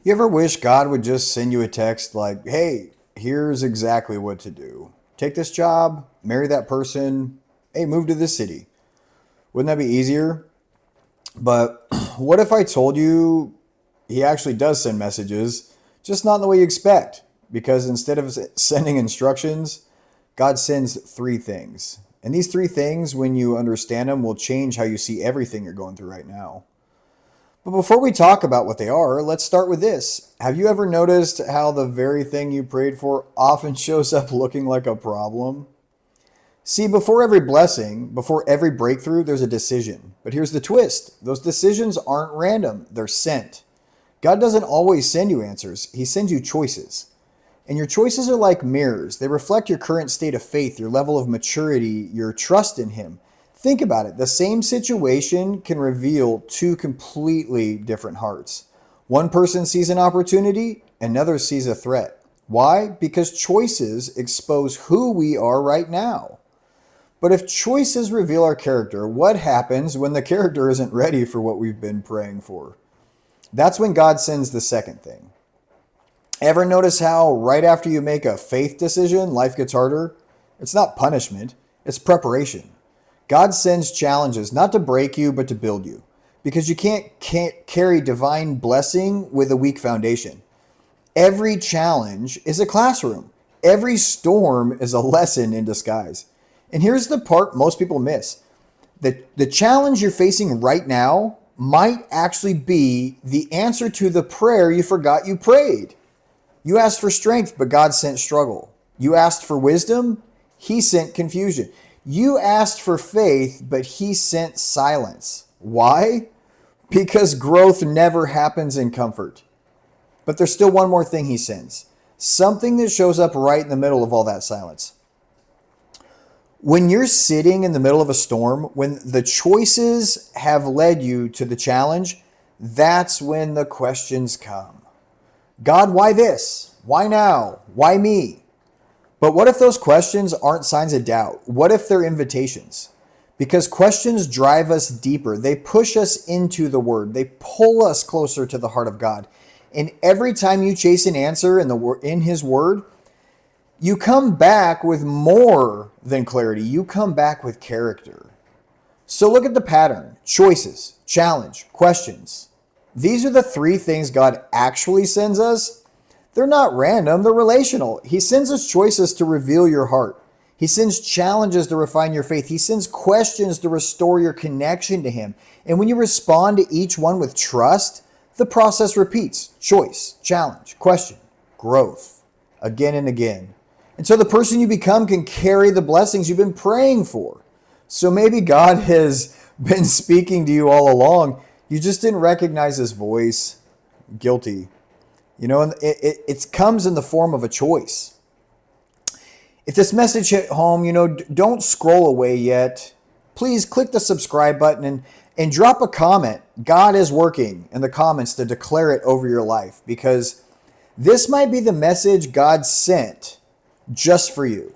You ever wish God would just send you a text like, hey, here's exactly what to do? Take this job, marry that person, hey, move to this city. Wouldn't that be easier? But what if I told you he actually does send messages, just not in the way you expect? Because instead of sending instructions, God sends three things. And these three things, when you understand them, will change how you see everything you're going through right now. But before we talk about what they are, let's start with this. Have you ever noticed how the very thing you prayed for often shows up looking like a problem? See, before every blessing, before every breakthrough, there's a decision. But here's the twist: those decisions aren't random, they're sent. God doesn't always send you answers, He sends you choices. And your choices are like mirrors. They reflect your current state of faith, your level of maturity, your trust in Him. Think about it. The same situation can reveal two completely different hearts. One person sees an opportunity, another sees a threat. Why? Because choices expose who we are right now. But if choices reveal our character, what happens when the character isn't ready for what we've been praying for? That's when God sends the second thing. Ever notice how right after you make a faith decision, life gets harder? It's not punishment, it's preparation. God sends challenges not to break you, but to build you. Because you can't carry divine blessing with a weak foundation. Every challenge is a classroom. Every storm is a lesson in disguise. And here's the part most people miss. The challenge you're facing right now might actually be the answer to the prayer you forgot you prayed. You asked for strength, but God sent struggle. You asked for wisdom, He sent confusion. You asked for faith, but He sent silence. Why? Because growth never happens in comfort. But there's still one more thing He sends. Something that shows up right in the middle of all that silence. When you're sitting in the middle of a storm, when the choices have led you to the challenge, that's when the questions come. God, why this? Why now? Why me? But what if those questions aren't signs of doubt? What if they're invitations? Because questions drive us deeper. They push us into the Word. They pull us closer to the heart of God. And every time you chase an answer in His Word, you come back with more than clarity. You come back with character. So look at the pattern: choices, challenge, questions. These are the three things God actually sends us. They're not random, they're relational. He sends us choices to reveal your heart. He sends challenges to refine your faith. He sends questions to restore your connection to Him. And when you respond to each one with trust, the process repeats: choice, challenge, question, growth, again and again. And so the person you become can carry the blessings you've been praying for. So maybe God has been speaking to you all along. You just didn't recognize His voice. Guilty. And it comes in the form of a choice. If this message hit home, don't scroll away yet. Please click the subscribe button and drop a comment. God is working in the comments to declare it over your life, because this might be the message God sent just for you.